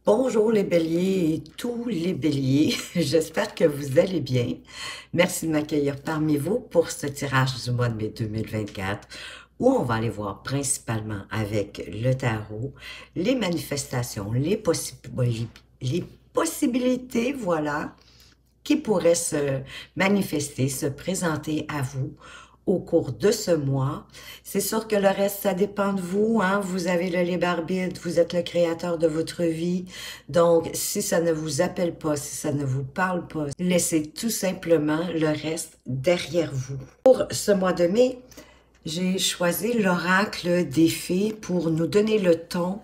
Bonjour les béliers et tous les béliers, j'espère que vous allez bien. Merci de m'accueillir parmi vous pour ce tirage du mois de mai 2024 où on va aller voir principalement avec le tarot les manifestations, les possibilités, voilà, qui pourraient se manifester, se présenter à vous au cours de ce mois. C'est sûr que le reste, ça dépend de vous, hein. Vous avez le libre arbitre, vous êtes le créateur de votre vie. Donc, si ça ne vous appelle pas, si ça ne vous parle pas, laissez tout simplement le reste derrière vous. Pour ce mois de mai, j'ai choisi l'oracle des fées pour nous donner le ton,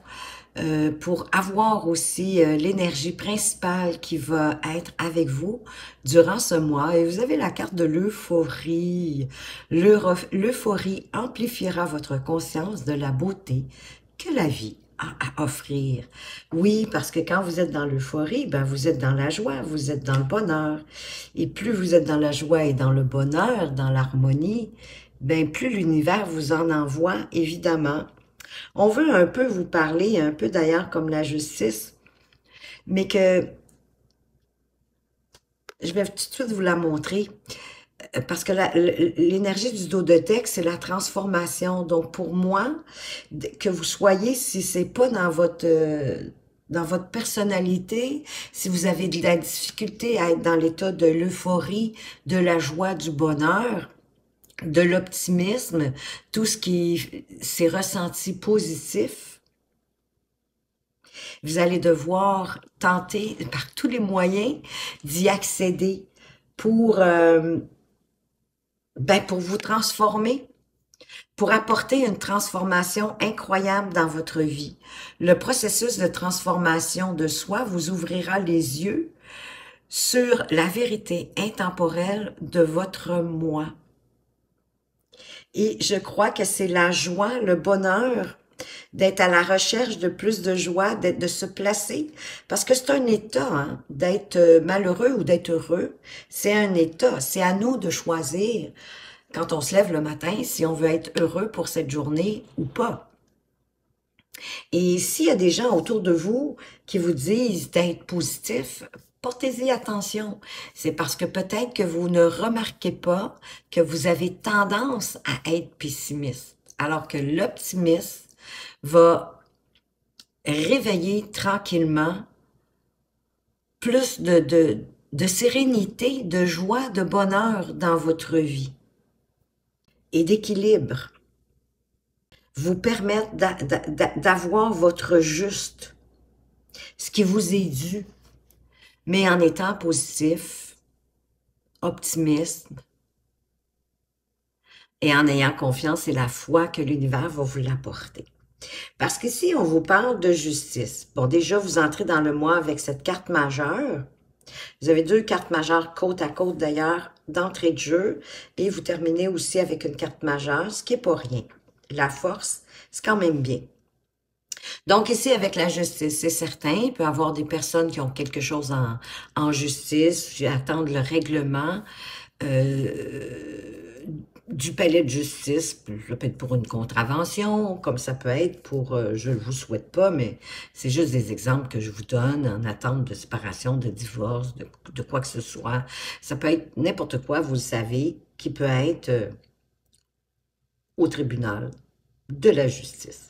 pour avoir aussi l'énergie principale qui va être avec vous durant ce mois. Et vous avez la carte de l'euphorie. L'euphorie amplifiera votre conscience de la beauté que la vie a à offrir. Oui, parce que quand vous êtes dans l'euphorie, ben vous êtes dans la joie, vous êtes dans le bonheur. Et plus vous êtes dans la joie et dans le bonheur, dans l'harmonie, ben plus l'univers vous en envoie, évidemment. On veut un peu vous parler, un peu d'ailleurs comme la justice, mais que je vais tout de suite vous la montrer, parce que l'énergie du dos de texte, c'est la transformation. Donc pour moi, que vous soyez, si c'est pas dans votre personnalité, si vous avez de la difficulté à être dans l'état de l'euphorie, de la joie, du bonheur, de l'optimisme, tout ce qui s'est ressenti positif, vous allez devoir tenter par tous les moyens d'y accéder pour, pour vous transformer, pour apporter une transformation incroyable dans votre vie. Le processus de transformation de soi vous ouvrira les yeux sur la vérité intemporelle de votre moi. Et je crois que c'est la joie, le bonheur d'être à la recherche de plus de joie, de se placer, parce que c'est un état, hein, d'être malheureux ou d'être heureux, c'est un état, c'est à nous de choisir quand on se lève le matin si on veut être heureux pour cette journée ou pas. Et s'il y a des gens autour de vous qui vous disent d'être positif, portez-y attention. C'est parce que peut-être que vous ne remarquez pas que vous avez tendance à être pessimiste, alors que l'optimisme va réveiller tranquillement plus de sérénité, de joie, de bonheur dans votre vie et d'équilibre. Vous permettre d'avoir votre juste, ce qui vous est dû, mais en étant positif, optimiste et en ayant confiance et la foi que l'univers va vous l'apporter. Parce qu'ici, on vous parle de justice. Bon, déjà, vous entrez dans le mois avec cette carte majeure. Vous avez deux cartes majeures côte à côte, d'ailleurs, d'entrée de jeu. Et vous terminez aussi avec une carte majeure, ce qui n'est pas rien. La force, c'est quand même bien. Donc ici, avec la justice, c'est certain, il peut y avoir des personnes qui ont quelque chose en justice, attendent le règlement du palais de justice, ça peut être pour une contravention, comme ça peut être pour, je ne vous souhaite pas, mais c'est juste des exemples que je vous donne en attente de séparation, de divorce, de quoi que ce soit. Ça peut être n'importe quoi, vous le savez, qui peut être au tribunal de la justice.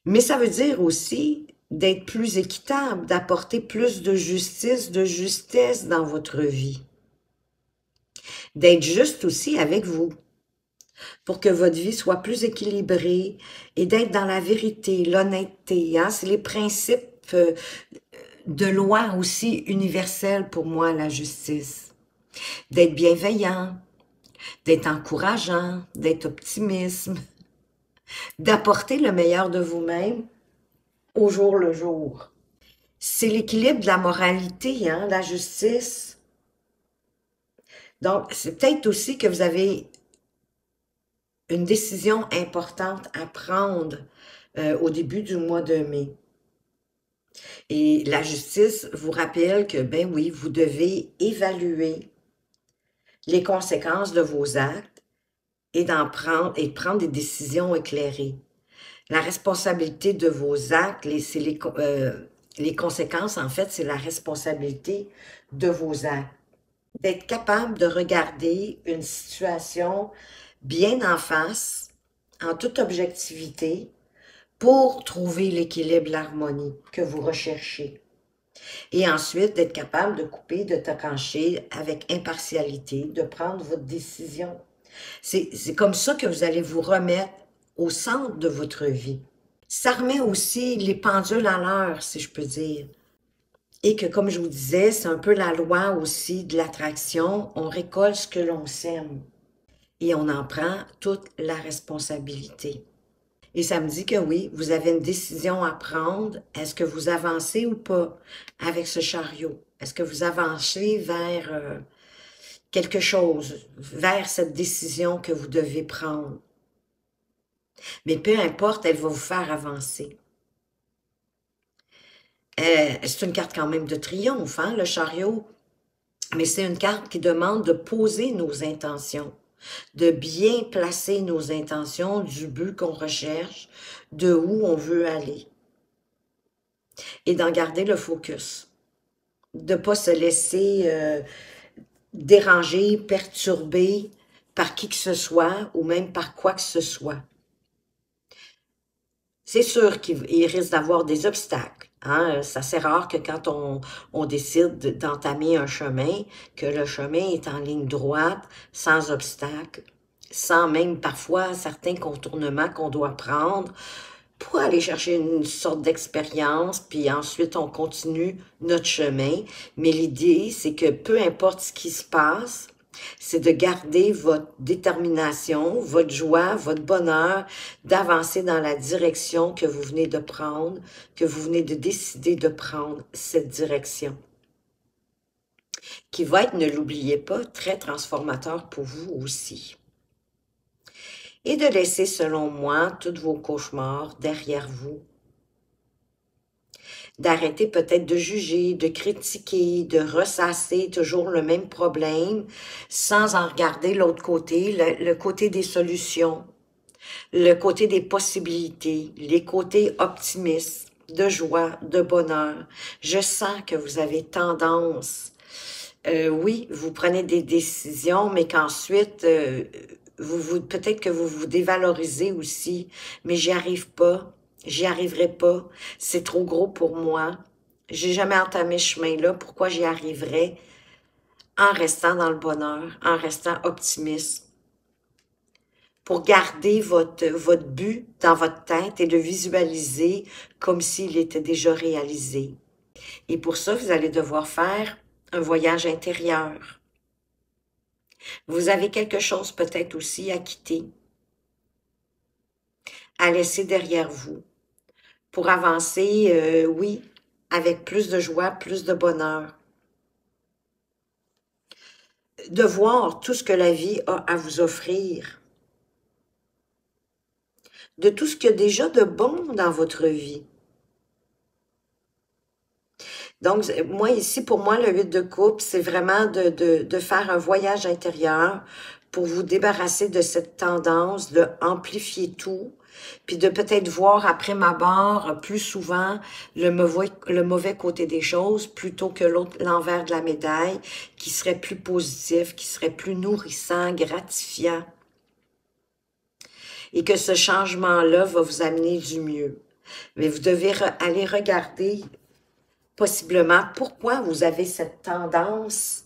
Mais ça veut dire aussi d'être plus équitable, d'apporter plus de justice, de justesse dans votre vie. D'être juste aussi avec vous, pour que votre vie soit plus équilibrée et d'être dans la vérité, l'honnêteté. Hein? C'est les principes de loi aussi universels pour moi, la justice. D'être bienveillant, d'être encourageant, d'être optimiste, d'apporter le meilleur de vous-même au jour le jour. C'est l'équilibre de la moralité, hein, la justice. Donc, c'est peut-être aussi que vous avez une décision importante à prendre au début du mois de mai. Et la justice vous rappelle que, ben oui, vous devez évaluer les conséquences de vos actes et de prendre des décisions éclairées. La responsabilité de vos actes, Les conséquences, en fait, c'est la responsabilité de vos actes. D'être capable de regarder une situation bien en face, en toute objectivité, pour trouver l'équilibre, l'harmonie que vous recherchez. Et ensuite, d'être capable de couper, de trancher avec impartialité, de prendre votre décision. C'est comme ça que vous allez vous remettre au centre de votre vie. Ça remet aussi les pendules à l'heure, si je peux dire. Et que, comme je vous disais, c'est un peu la loi aussi de l'attraction. On récolte ce que l'on sème. Et on en prend toute la responsabilité. Et ça me dit que oui, vous avez une décision à prendre. Est-ce que vous avancez ou pas avec ce chariot? Est-ce que vous avancez vers quelque chose, vers cette décision que vous devez prendre? Mais peu importe, elle va vous faire avancer. C'est une carte quand même de triomphe, hein, le chariot. Mais c'est une carte qui demande de poser nos intentions, de bien placer nos intentions du but qu'on recherche, de où on veut aller. Et d'en garder le focus. De ne pas se laisser déranger, perturber par qui que ce soit ou même par quoi que ce soit. C'est sûr qu'il risque d'avoir des obstacles. Hein? Ça, c'est rare que quand on décide d'entamer un chemin, que le chemin est en ligne droite, sans obstacles, sans même parfois certains contournements qu'on doit prendre pour aller chercher une sorte d'expérience, puis ensuite on continue notre chemin. Mais l'idée, c'est que peu importe ce qui se passe, c'est de garder votre détermination, votre joie, votre bonheur, d'avancer dans la direction que vous venez de prendre, que vous venez de décider de prendre cette direction. Qui va être, ne l'oubliez pas, très transformateur pour vous aussi. Et de laisser, selon moi, tous vos cauchemars derrière vous. D'arrêter peut-être de juger, de critiquer, de ressasser toujours le même problème sans en regarder l'autre côté, le côté des solutions, le côté des possibilités, les côtés optimistes, de joie, de bonheur. Je sens que vous avez tendance, oui, vous prenez des décisions, mais qu'ensuite, peut-être que vous vous dévalorisez aussi, mais j'y arrive pas. J'y arriverai pas, c'est trop gros pour moi. J'ai jamais entamé ce chemin-là, pourquoi j'y arriverais en restant dans le bonheur, en restant optimiste, pour garder votre but dans votre tête et le visualiser comme s'il était déjà réalisé. Et pour ça, vous allez devoir faire un voyage intérieur. Vous avez quelque chose peut-être aussi à quitter, à laisser derrière vous, pour avancer, oui, avec plus de joie, plus de bonheur. De voir tout ce que la vie a à vous offrir, de tout ce qu'il y a déjà de bon dans votre vie. Donc, moi, ici, pour moi, le 8 de coupe, c'est vraiment de faire un voyage intérieur pour vous débarrasser de cette tendance de amplifier tout, puis de peut-être voir après ma barre plus souvent le mauvais côté des choses plutôt que l'envers de la médaille qui serait plus positif, qui serait plus nourrissant, gratifiant. Et que ce changement-là va vous amener du mieux. Mais vous devez aller regarder possiblement pourquoi vous avez cette tendance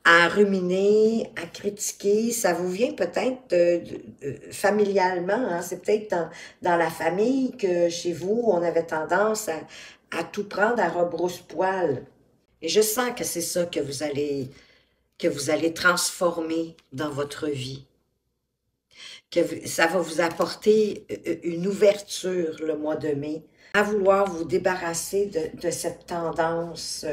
à ruminer, à critiquer. Ça vous vient peut-être familialement, hein? C'est peut-être dans la famille que chez vous, on avait tendance à tout prendre à rebrousse-poil. Et je sens que c'est ça que vous allez transformer dans votre vie. Que ça va vous apporter une ouverture le mois de mai, à vouloir vous débarrasser de cette tendance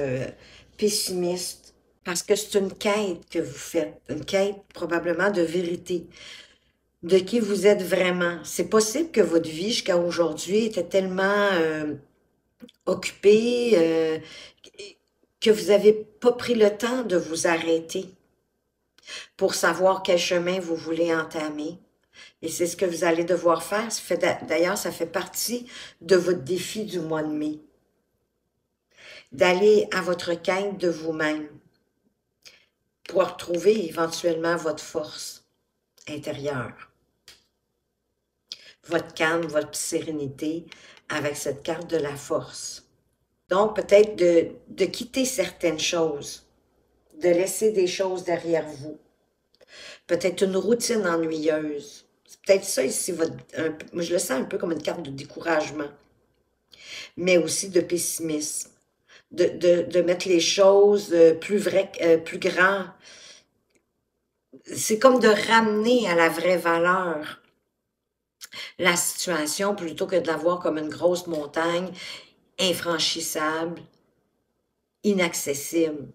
pessimiste, parce que c'est une quête que vous faites, une quête probablement de vérité, de qui vous êtes vraiment. C'est possible que votre vie jusqu'à aujourd'hui était tellement occupée que vous n'avez pas pris le temps de vous arrêter pour savoir quel chemin vous voulez entamer. Et c'est ce que vous allez devoir faire. D'ailleurs, ça fait partie de votre défi du mois de mai. d'aller à votre quête de vous-même pour retrouver éventuellement votre force intérieure, votre calme, votre sérénité avec cette carte de la force. Donc, peut-être de quitter certaines choses, de laisser des choses derrière vous. Peut-être une routine ennuyeuse. C'est peut-être ça ici, moi je le sens un peu comme une carte de découragement, mais aussi de pessimisme. De mettre les choses plus vraies, plus grand. C'est comme de ramener à la vraie valeur la situation plutôt que de la voir comme une grosse montagne infranchissable, inaccessible.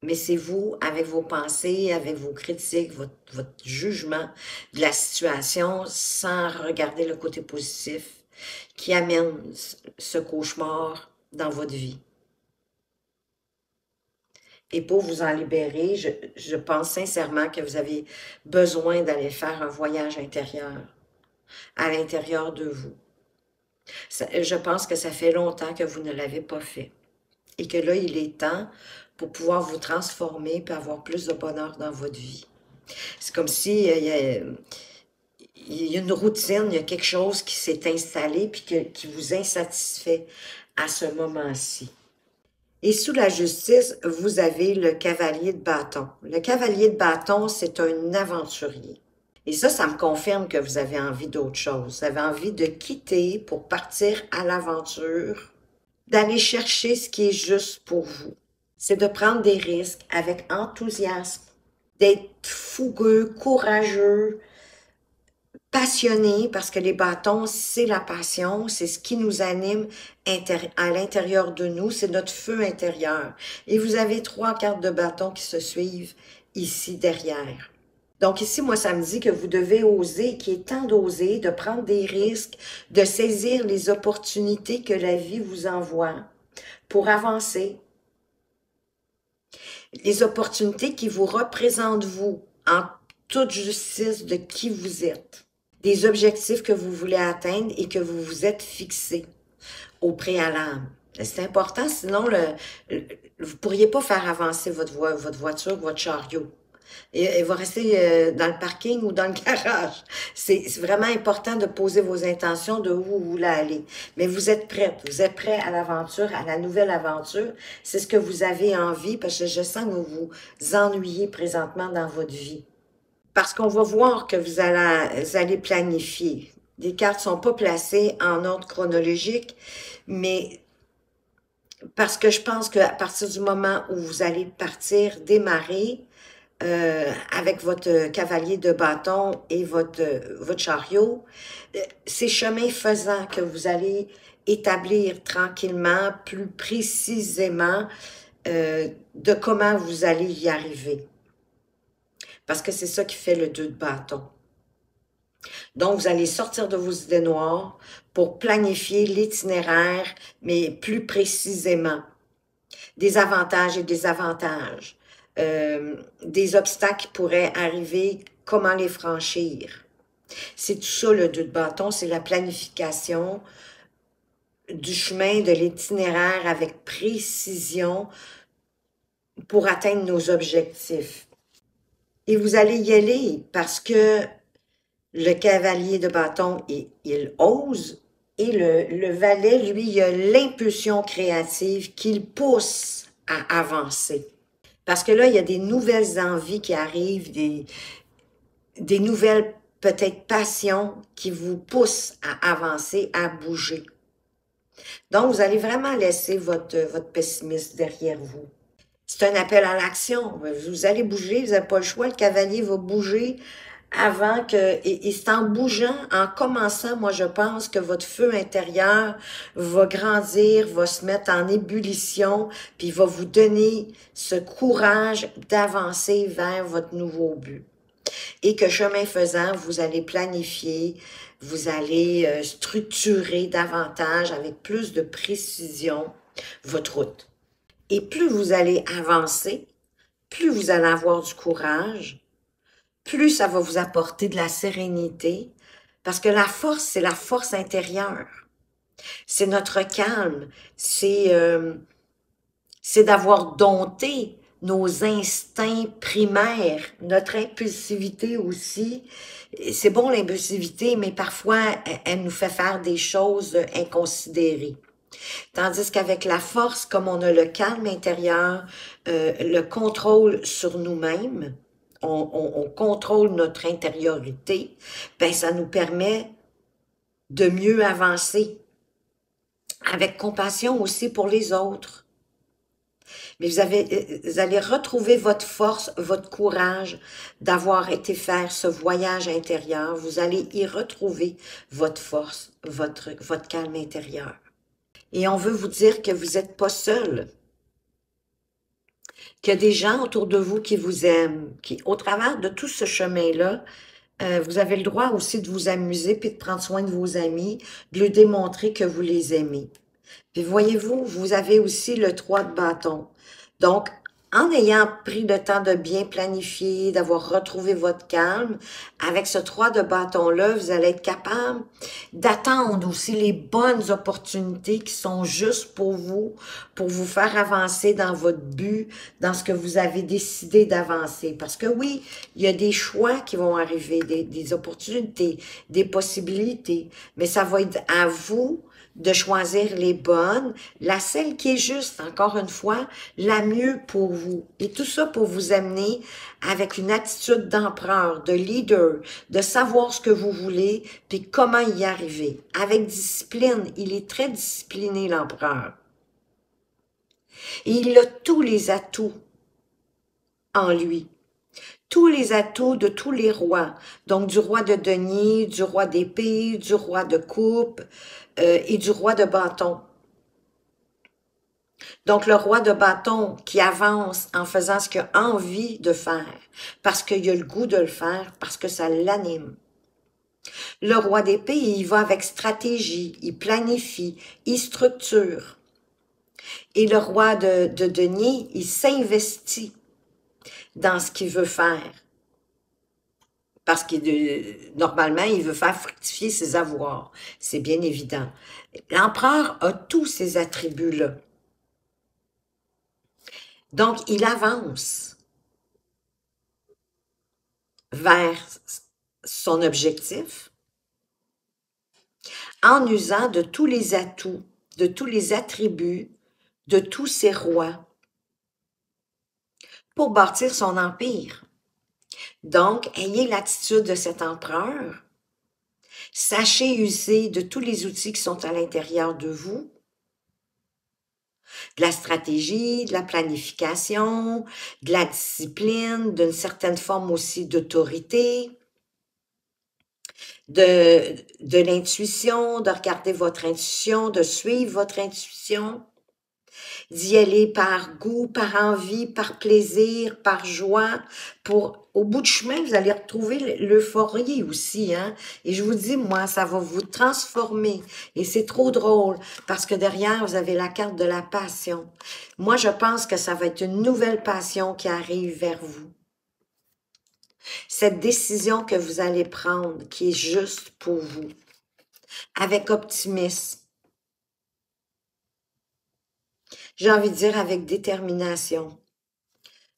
Mais c'est vous, avec vos pensées, avec vos critiques, votre jugement de la situation, sans regarder le côté positif, qui amène ce cauchemar dans votre vie. Et pour vous en libérer, je pense sincèrement que vous avez besoin d'aller faire un voyage intérieur, à l'intérieur de vous. Je pense que ça fait longtemps que vous ne l'avez pas fait. Et que là, il est temps pour pouvoir vous transformer et avoir plus de bonheur dans votre vie. C'est comme si il y a une routine, il y a quelque chose qui s'est installé puis qui vous insatisfait à ce moment-ci. Et sous la justice, vous avez le cavalier de bâton. Le cavalier de bâton, c'est un aventurier. Et ça me confirme que vous avez envie d'autre chose. Vous avez envie de quitter pour partir à l'aventure, d'aller chercher ce qui est juste pour vous. C'est de prendre des risques avec enthousiasme, d'être fougueux, courageux, passionné, parce que les bâtons, c'est la passion, c'est ce qui nous anime à l'intérieur de nous, c'est notre feu intérieur. Et vous avez 3 cartes de bâton qui se suivent ici derrière. Donc ici, moi, ça me dit que vous devez oser, qu'il est temps d'oser, de prendre des risques, de saisir les opportunités que la vie vous envoie pour avancer. Les opportunités qui vous représentent vous, en toute justice de qui vous êtes. Des objectifs que vous voulez atteindre et que vous vous êtes fixés au préalable. C'est important, sinon vous ne pourriez pas faire avancer votre voiture, votre chariot. Il va rester dans le parking ou dans le garage. C'est vraiment important de poser vos intentions de où vous voulez aller. Mais vous êtes prête, vous êtes prêt à l'aventure, à la nouvelle aventure. C'est ce que vous avez envie, parce que je sens que vous vous ennuyez présentement dans votre vie. Parce qu'on va voir que vous allez planifier. Les cartes ne sont pas placées en ordre chronologique, mais parce que je pense qu'à partir du moment où vous allez partir, démarrer, avec votre cavalier de bâton et votre chariot, c'est chemin faisant que vous allez établir tranquillement, plus précisément, de comment vous allez y arriver. Parce que c'est ça qui fait le 2 de bâton. Donc, vous allez sortir de vos idées noires pour planifier l'itinéraire, mais plus précisément. Des avantages et des avantages. Des obstacles qui pourraient arriver, comment les franchir. C'est tout ça le 2 de bâton, c'est la planification du chemin, de l'itinéraire avec précision pour atteindre nos objectifs. Et vous allez y aller parce que le cavalier de bâton, il ose, et le valet, lui, il a l'impulsion créative qui le pousse à avancer. Parce que là, il y a des nouvelles envies qui arrivent, des nouvelles, peut-être, passions qui vous poussent à avancer, à bouger. Donc, vous allez vraiment laisser votre pessimisme derrière vous. C'est un appel à l'action. Vous allez bouger, vous n'avez pas le choix. Le cavalier va bouger avant que... Et c'est en bougeant, en commençant, moi, je pense que votre feu intérieur va grandir, va se mettre en ébullition, puis va vous donner ce courage d'avancer vers votre nouveau but. Et que chemin faisant, vous allez planifier, vous allez structurer davantage, avec plus de précision, votre route. Et plus vous allez avancer, plus vous allez avoir du courage, plus ça va vous apporter de la sérénité, parce que la force, c'est la force intérieure. C'est notre calme. C'est d'avoir dompté nos instincts primaires, notre impulsivité aussi. C'est bon l'impulsivité, mais parfois, elle nous fait faire des choses inconsidérées. Tandis qu'avec la force, comme on a le calme intérieur, le contrôle sur nous-mêmes, on contrôle notre intériorité, ben ça nous permet de mieux avancer, avec compassion aussi pour les autres. Mais vous allez retrouver votre force, votre courage d'avoir été faire ce voyage intérieur. Vous allez y retrouver votre force, votre calme intérieur. Et on veut vous dire que vous n'êtes pas seul, qu'il y a des gens autour de vous qui vous aiment, qui, au travers de tout ce chemin-là, vous avez le droit aussi de vous amuser, puis de prendre soin de vos amis, de leur démontrer que vous les aimez. Puis voyez-vous, vous avez aussi le 3 de bâton. Donc, en ayant pris le temps de bien planifier, d'avoir retrouvé votre calme, avec ce 3 de bâton-là, vous allez être capable d'attendre aussi les bonnes opportunités qui sont juste pour vous faire avancer dans votre but, dans ce que vous avez décidé d'avancer. Parce que oui, il y a des choix qui vont arriver, des opportunités, des possibilités, mais ça va être à vous de choisir les bonnes, la celle qui est juste, encore une fois, la mieux pour vous. Et tout ça pour vous amener avec une attitude d'empereur, de leader, de savoir ce que vous voulez, puis comment y arriver. Avec discipline, il est très discipliné, l'empereur. Et il a tous les atouts en lui. Tous les atouts de tous les rois. Donc, du roi de denier, du roi d'épée, du roi de coupe et du roi de bâton. Donc, le roi de bâton qui avance en faisant ce qu'il a envie de faire, parce qu'il a le goût de le faire, parce que ça l'anime. Le roi d'épée, il va avec stratégie, il planifie, il structure. Et le roi de denier, il s'investit dans ce qu'il veut faire. Parce que normalement, il veut faire fructifier ses avoirs. C'est bien évident. L'empereur a tous ces attributs-là. Donc, il avance vers son objectif en usant de tous les atouts, de tous les attributs, de tous ses rois pour bâtir son empire. Donc, ayez l'attitude de cet empereur. Sachez user de tous les outils qui sont à l'intérieur de vous, de la stratégie, de la planification, de la discipline, d'une certaine forme aussi d'autorité, de l'intuition, de regarder votre intuition, de suivre votre intuition, d'y aller par goût, par envie, par plaisir, par joie. Au bout du chemin, vous allez retrouver l'euphorie aussi, hein. Et je vous dis, moi, ça va vous transformer. Et c'est trop drôle, parce que derrière, vous avez la carte de la passion. Moi, je pense que ça va être une nouvelle passion qui arrive vers vous. Cette décision que vous allez prendre, qui est juste pour vous, avec optimisme. J'ai envie de dire avec détermination.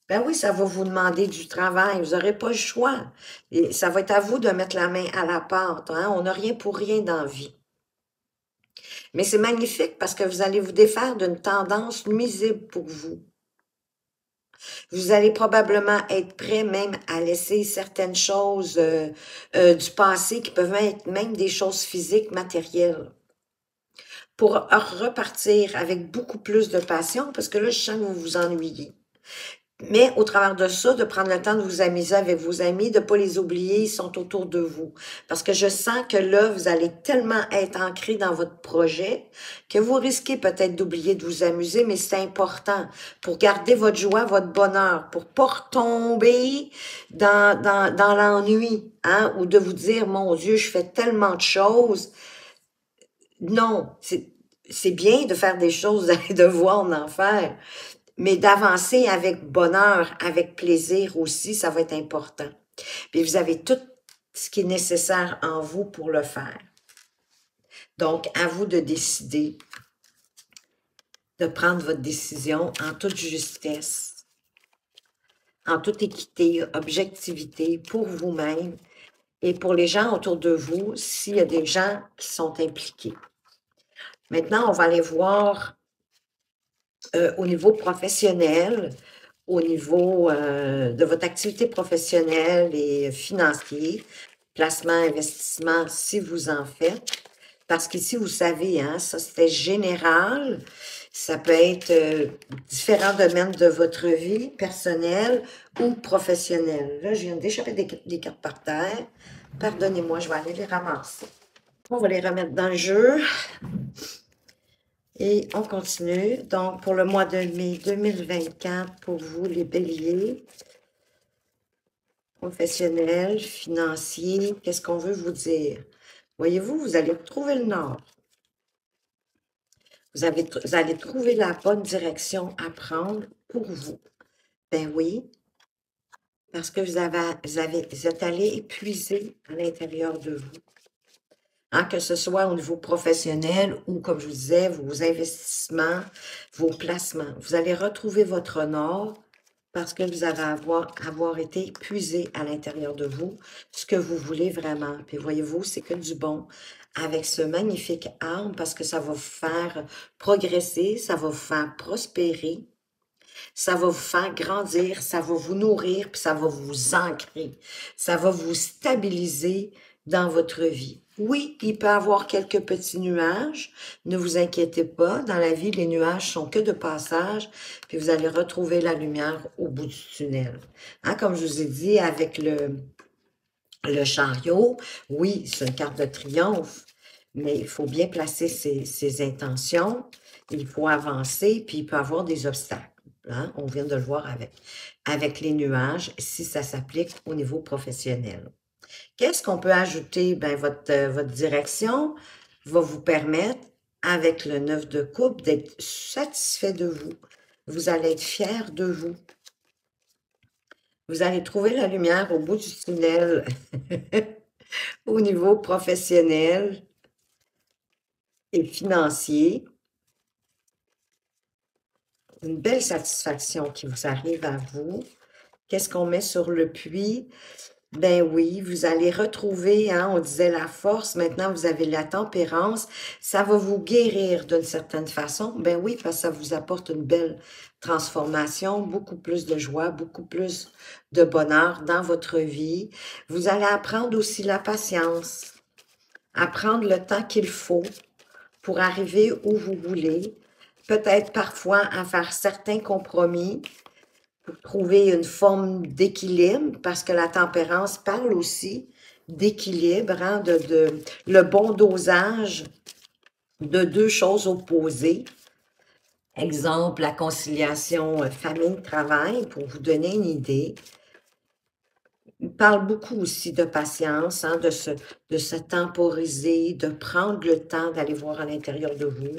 Ben oui, ça va vous demander du travail. Vous n'aurez pas le choix. Et ça va être à vous de mettre la main à la pâte. Hein? On n'a rien pour rien dans la vie. Mais c'est magnifique parce que vous allez vous défaire d'une tendance nuisible pour vous. Vous allez probablement être prêt même à laisser certaines choses du passé qui peuvent être même des choses physiques, matérielles, pour repartir avec beaucoup plus de passion parce que là, je sens que vous vous ennuyez. Mais au travers de ça, de prendre le temps de vous amuser avec vos amis, de ne pas les oublier, ils sont autour de vous. Parce que je sens que là, vous allez tellement être ancré dans votre projet que vous risquez peut-être d'oublier de vous amuser, mais c'est important pour garder votre joie, votre bonheur, pour pas retomber dans l'ennui, hein, ou de vous dire, mon Dieu, je fais tellement de choses. Non, c'est bien de faire des choses, d'aller devoir en faire. Mais d'avancer avec bonheur, avec plaisir aussi, ça va être important. Puis vous avez tout ce qui est nécessaire en vous pour le faire. Donc, à vous de décider, de prendre votre décision en toute justesse, en toute équité, objectivité pour vous-même et pour les gens autour de vous, s'il y a des gens qui sont impliqués. Maintenant, on va aller voir au niveau professionnel, au niveau de votre activité professionnelle et financier, placement, investissement, si vous en faites. Parce qu'ici, vous savez, hein, ça c'était général. Ça peut être différents domaines de votre vie, personnelle ou professionnelle. Là, je viens d'échapper des cartes par terre. Pardonnez-moi, je vais aller les ramasser. On va les remettre dans le jeu. Et on continue. Donc, pour le mois de mai 2024, pour vous, les béliers, professionnels, financiers, qu'est-ce qu'on veut vous dire? Voyez-vous, vous allez trouver le nord. Vous allez trouver la bonne direction à prendre pour vous. Ben oui, parce que vous êtes allé épuiser à l'intérieur de vous. Hein, que ce soit au niveau professionnel ou, comme je vous disais, vos investissements, vos placements. Vous allez retrouver votre honneur parce que vous allez avoir été épuisé à l'intérieur de vous, ce que vous voulez vraiment. Puis voyez-vous, c'est que du bon avec ce magnifique arbre parce que ça va vous faire progresser, ça va vous faire prospérer, ça va vous faire grandir, ça va vous nourrir, puis ça va vous ancrer, ça va vous stabiliser dans votre vie. Oui, il peut y avoir quelques petits nuages, ne vous inquiétez pas, dans la vie, les nuages sont que de passage, puis vous allez retrouver la lumière au bout du tunnel. Hein, comme je vous ai dit, avec le chariot, oui, c'est une carte de triomphe, mais il faut bien placer ses intentions, il faut avancer, puis il peut y avoir des obstacles. Hein? On vient de le voir avec les nuages, si ça s'applique au niveau professionnel. Qu'est-ce qu'on peut ajouter? Ben, votre direction va vous permettre, avec le 9 de coupe, d'être satisfait de vous. Vous allez être fier de vous. Vous allez trouver la lumière au bout du tunnel au niveau professionnel et financier. Une belle satisfaction qui vous arrive à vous. Qu'est-ce qu'on met sur le puits? Ben oui, vous allez retrouver, hein, on disait la force, maintenant vous avez la tempérance, ça va vous guérir d'une certaine façon. Ben oui, parce que ça vous apporte une belle transformation, beaucoup plus de joie, beaucoup plus de bonheur dans votre vie. Vous allez apprendre aussi la patience, apprendre le temps qu'il faut pour arriver où vous voulez, peut-être parfois à faire certains compromis, pour trouver une forme d'équilibre, parce que la tempérance parle aussi d'équilibre, hein, le bon dosage de deux choses opposées. Exemple, la conciliation famille-travail, pour vous donner une idée. Il parle beaucoup aussi de patience, hein, de se temporiser, de prendre le temps d'aller voir à l'intérieur de vous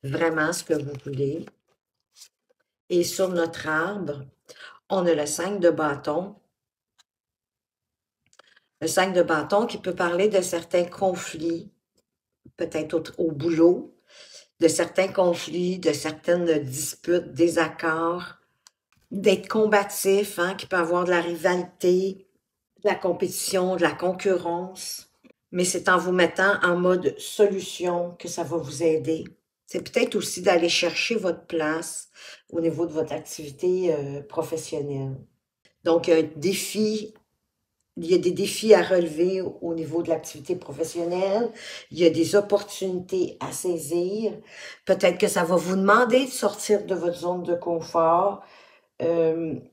vraiment ce que vous voulez. Et sur notre arbre, on a le 5 de bâton. Le 5 de bâton qui peut parler de certains conflits, peut-être au boulot, de certains conflits, de certaines disputes, désaccords, d'être combatif, hein, qui peut avoir de la rivalité, de la compétition, de la concurrence. Mais c'est en vous mettant en mode solution que ça va vous aider. C'est peut-être aussi d'aller chercher votre place au niveau de votre activité professionnelle. Donc, un défi, il y a des défis à relever au niveau de l'activité professionnelle. Il y a des opportunités à saisir. Peut-être que ça va vous demander de sortir de votre zone de confort et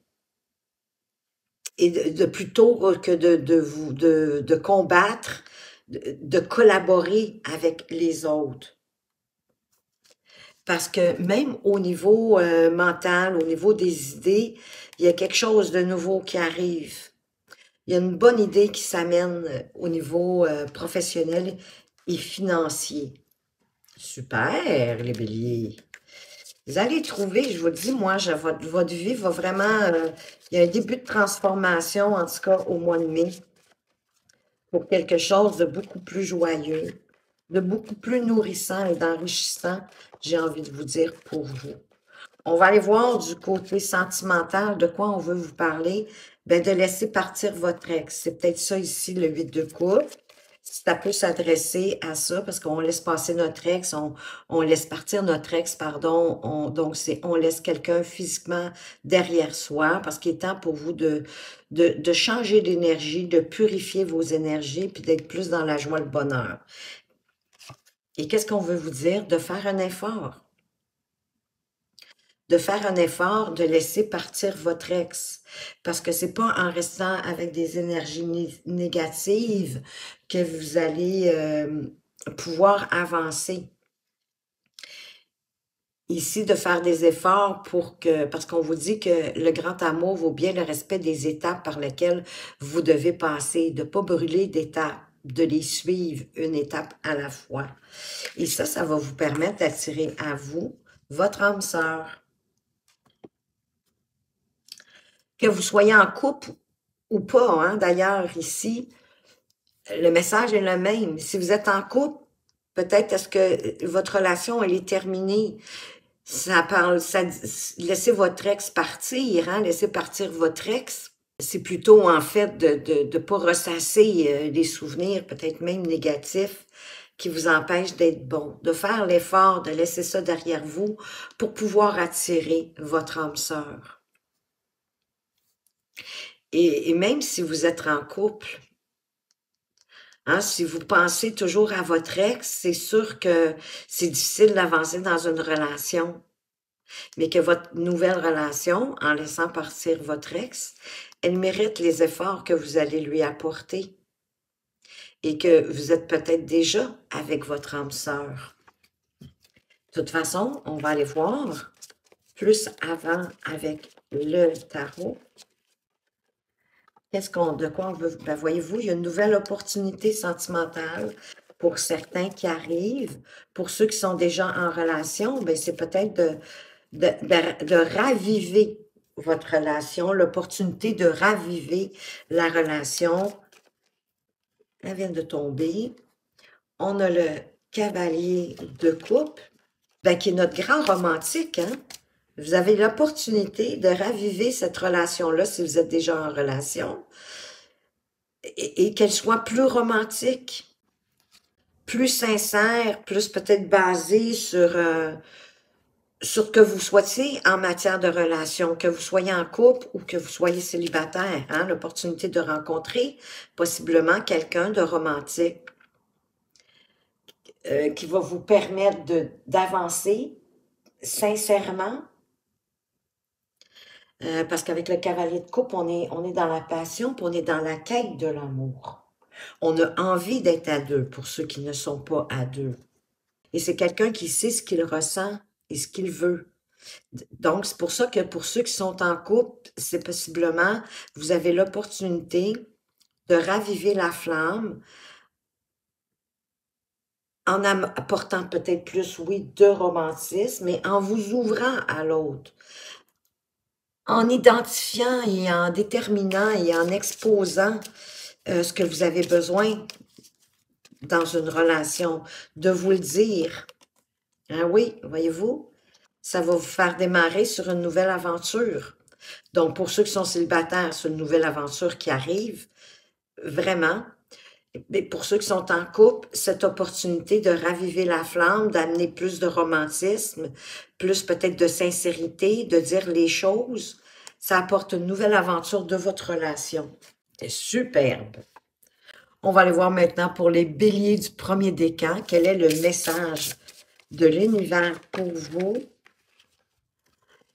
plutôt que de combattre, de collaborer avec les autres. Parce que même au niveau mental, au niveau des idées, il y a quelque chose de nouveau qui arrive. Il y a une bonne idée qui s'amène au niveau professionnel et financier. Super, les béliers. Vous allez trouver, je vous dis, moi, votre vie va vraiment... il y a un début de transformation, en tout cas au mois de mai, pour quelque chose de beaucoup plus joyeux, de beaucoup plus nourrissant et d'enrichissant, j'ai envie de vous dire, pour vous. On va aller voir du côté sentimental, de quoi on veut vous parler. Ben, de laisser partir votre ex. C'est peut-être ça ici, le 8 de coupe. Ça peut s'adresser à ça, parce qu'on laisse passer notre ex, on laisse partir notre ex, pardon. Donc, on laisse quelqu'un physiquement derrière soi, parce qu'il est temps pour vous de changer d'énergie, de purifier vos énergies, puis d'être plus dans la joie, le bonheur. Et qu'est-ce qu'on veut vous dire? De faire un effort. De faire un effort, de laisser partir votre ex. Parce que c'est pas en restant avec des énergies négatives que vous allez pouvoir avancer. Ici, de faire des efforts parce qu'on vous dit que le grand amour vaut bien le respect des étapes par lesquelles vous devez passer, de ne pas brûler d'étapes, de les suivre une étape à la fois. Et ça va vous permettre d'attirer à vous votre âme sœur. Que vous soyez en couple ou pas, hein, d'ailleurs, ici, le message est le même. Si vous êtes en couple, peut-être est-ce que votre relation, elle est terminée. Laissez votre ex partir, hein, laissez partir votre ex. C'est plutôt, en fait, de ne pas ressasser les souvenirs, peut-être même négatifs, qui vous empêchent d'être bon. De faire l'effort, de laisser ça derrière vous pour pouvoir attirer votre âme sœur. Et même si vous êtes en couple, hein, si vous pensez toujours à votre ex, c'est sûr que c'est difficile d'avancer dans une relation. Mais que votre nouvelle relation, en laissant partir votre ex, elle mérite les efforts que vous allez lui apporter. Et que vous êtes peut-être déjà avec votre âme sœur. De toute façon, on va aller voir plus avant avec le tarot. De quoi on veut... Ben, voyez-vous, il y a une nouvelle opportunité sentimentale pour certains qui arrivent. Pour ceux qui sont déjà en relation, ben, c'est peut-être de raviver votre relation, l'opportunité de raviver la relation. Elle vient de tomber. On a le cavalier de coupe, ben, qui est notre grand romantique, hein? Vous avez l'opportunité de raviver cette relation-là si vous êtes déjà en relation et qu'elle soit plus romantique, plus sincère, plus peut-être basée sur ce que vous souhaitez en matière de relation, que vous soyez en couple ou que vous soyez célibataire, hein, l'opportunité de rencontrer possiblement quelqu'un de romantique qui va vous permettre d'avancer sincèrement. Parce qu'avec le cavalier de coupe, on est dans la passion, puis on est dans la quête de l'amour. On a envie d'être à deux pour ceux qui ne sont pas à deux. Et c'est quelqu'un qui sait ce qu'il ressent et ce qu'il veut. Donc, c'est pour ça que pour ceux qui sont en couple, c'est possiblement, vous avez l'opportunité de raviver la flamme en apportant peut-être plus, oui, de romantisme, mais en vous ouvrant à l'autre. En identifiant et en déterminant et en exposant ce que vous avez besoin dans une relation, de vous le dire. Ah oui, voyez-vous, ça va vous faire démarrer sur une nouvelle aventure. Donc, pour ceux qui sont célibataires, c'est une nouvelle aventure qui arrive, vraiment. Mais pour ceux qui sont en couple, cette opportunité de raviver la flamme, d'amener plus de romantisme, plus peut-être de sincérité, de dire les choses, ça apporte une nouvelle aventure de votre relation. C'est superbe. On va aller voir maintenant pour les béliers du premier décan. Quel est le message de l'univers pour vous?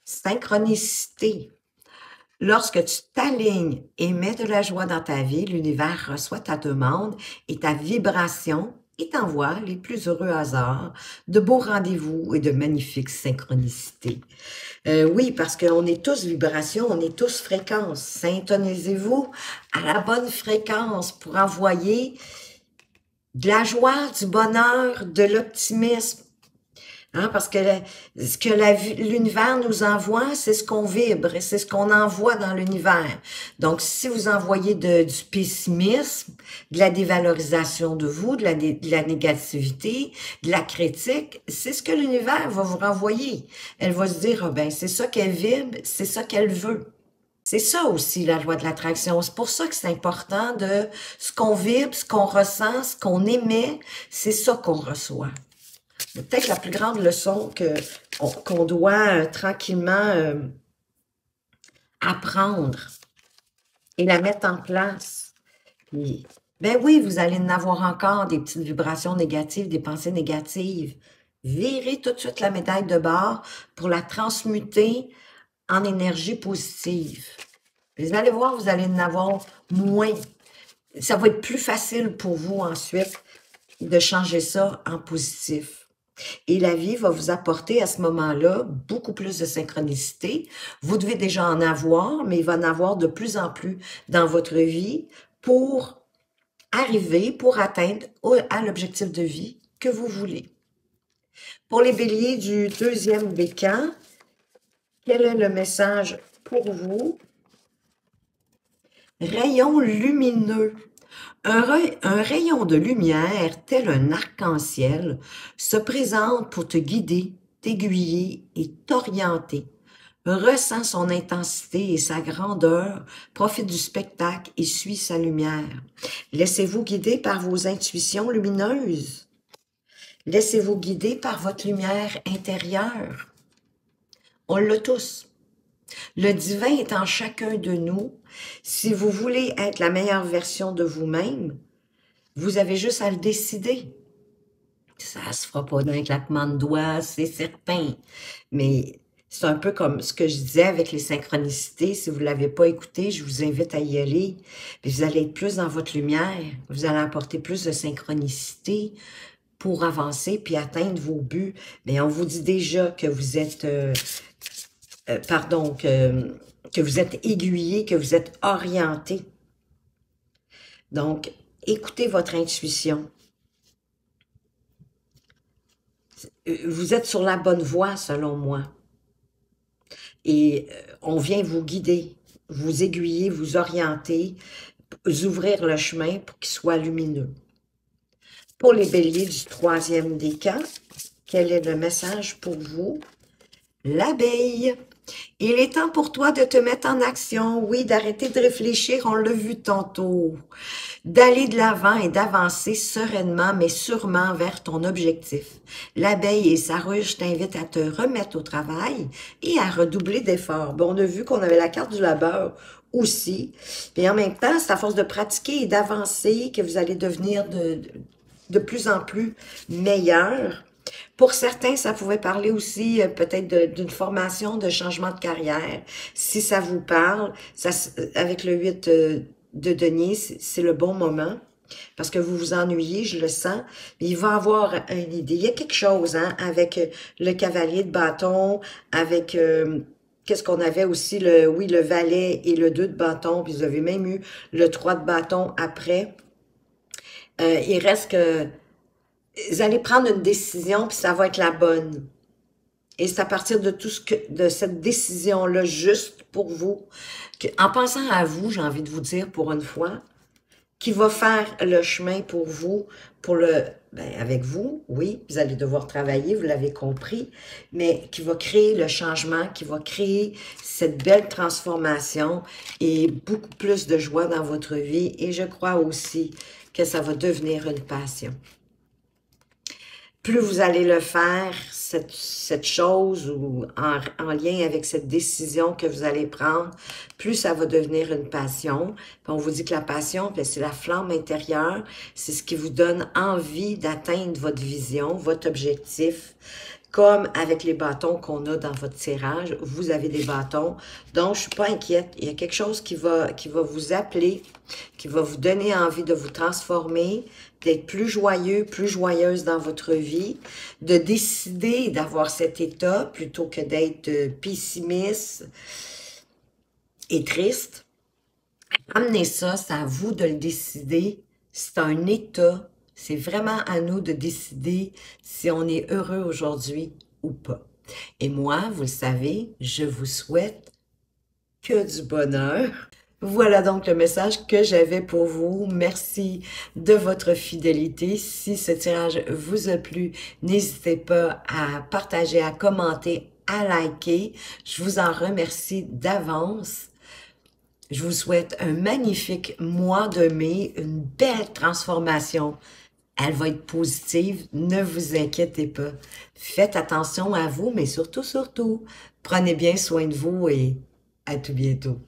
Synchronicité. Lorsque tu t'alignes et mets de la joie dans ta vie, l'univers reçoit ta demande et ta vibration et t'envoie les plus heureux hasards, de beaux rendez-vous et de magnifiques synchronicités. Oui, parce qu'on est tous vibrations, on est tous fréquences. Syntonisez-vous à la bonne fréquence pour envoyer de la joie, du bonheur, de l'optimisme, Hein, parce que ce que l'univers nous envoie, c'est ce qu'on vibre, et c'est ce qu'on envoie dans l'univers. Donc, si vous envoyez du pessimisme, de la dévalorisation de vous, de la négativité, de la critique, c'est ce que l'univers va vous renvoyer. Elle va se dire, ah ben, c'est ça qu'elle vibre, c'est ça qu'elle veut. C'est ça aussi la loi de l'attraction. C'est pour ça que c'est important de ce qu'on vibre, ce qu'on ressent, ce qu'on émet, c'est ça qu'on reçoit. Peut-être la plus grande leçon qu'on doit tranquillement apprendre et la mettre en place. Puis, ben oui, vous allez en avoir encore des petites vibrations négatives, des pensées négatives. Virez tout de suite la médaille de bord pour la transmuter en énergie positive. Vous allez voir, vous allez en avoir moins. Ça va être plus facile pour vous ensuite de changer ça en positif. Et la vie va vous apporter à ce moment-là beaucoup plus de synchronicité. Vous devez déjà en avoir, mais il va en avoir de plus en plus dans votre vie pour arriver, pour atteindre à l'objectif de vie que vous voulez. Pour les béliers du deuxième décan, quel est le message pour vous? Rayon lumineux. Un rayon de lumière, tel un arc-en-ciel, se présente pour te guider, t'aiguiller et t'orienter. Ressens son intensité et sa grandeur, profite du spectacle et suis sa lumière. Laissez-vous guider par vos intuitions lumineuses. Laissez-vous guider par votre lumière intérieure. On l'a tous. Le divin est en chacun de nous. Si vous voulez être la meilleure version de vous-même, vous avez juste à le décider. Ça se fera pas d'un claquement de doigts, c'est certain. Mais c'est un peu comme ce que je disais avec les synchronicités. Si vous ne l'avez pas écouté, je vous invite à y aller. Puis vous allez être plus dans votre lumière. Vous allez apporter plus de synchronicité pour avancer puis atteindre vos buts. Mais on vous dit déjà que vous êtes... que vous êtes aiguillé, que vous êtes orienté. Donc, écoutez votre intuition. Vous êtes sur la bonne voie, selon moi. Et on vient vous guider, vous aiguiller, vous orienter, vous ouvrir le chemin pour qu'il soit lumineux. Pour les béliers du troisième décan, quel est le message pour vous? L'abeille. Il est temps pour toi de te mettre en action, oui, d'arrêter de réfléchir, on l'a vu tantôt, d'aller de l'avant et d'avancer sereinement, mais sûrement vers ton objectif. L'abeille et sa ruche t'invitent à te remettre au travail et à redoubler d'efforts. Bon, on a vu qu'on avait la carte du labeur aussi, et en même temps, c'est à force de pratiquer et d'avancer que vous allez devenir de plus en plus meilleur. Pour certains, ça pouvait parler aussi peut-être d'une formation, de changement de carrière. Si ça vous parle, ça, avec le 8 de denier, c'est le bon moment. Parce que vous vous ennuyez, je le sens. Mais il va avoir une idée. Il y a quelque chose hein, avec le cavalier de bâton, avec... qu'est-ce qu'on avait aussi? Le valet et le 2 de bâton. Puis vous avez même eu le 3 de bâton après. Il reste que... Vous allez prendre une décision, puis ça va être la bonne. Et c'est à partir de de cette décision-là, juste pour vous, en pensant à vous, j'ai envie de vous dire pour une fois, qui va faire le chemin pour vous, avec vous, oui, vous allez devoir travailler, vous l'avez compris, mais qui va créer le changement, qui va créer cette belle transformation et beaucoup plus de joie dans votre vie. Et je crois aussi que ça va devenir une passion. Plus vous allez le faire, cette chose, ou en lien avec cette décision que vous allez prendre, plus ça va devenir une passion. Puis on vous dit que la passion, c'est la flamme intérieure, c'est ce qui vous donne envie d'atteindre votre vision, votre objectif. Comme avec les bâtons qu'on a dans votre tirage, vous avez des bâtons. Donc, je suis pas inquiète. Il y a quelque chose qui va vous appeler, qui va vous donner envie de vous transformer, d'être plus joyeux, plus joyeuse dans votre vie, de décider d'avoir cet état plutôt que d'être pessimiste et triste. Amenez ça, c'est à vous de le décider. C'est un état. C'est vraiment à nous de décider si on est heureux aujourd'hui ou pas. Et moi, vous le savez, je vous souhaite que du bonheur. Voilà donc le message que j'avais pour vous. Merci de votre fidélité. Si ce tirage vous a plu, n'hésitez pas à partager, à commenter, à liker. Je vous en remercie d'avance. Je vous souhaite un magnifique mois de mai, une belle transformation. Elle va être positive, ne vous inquiétez pas. Faites attention à vous, mais surtout, prenez bien soin de vous et à tout bientôt.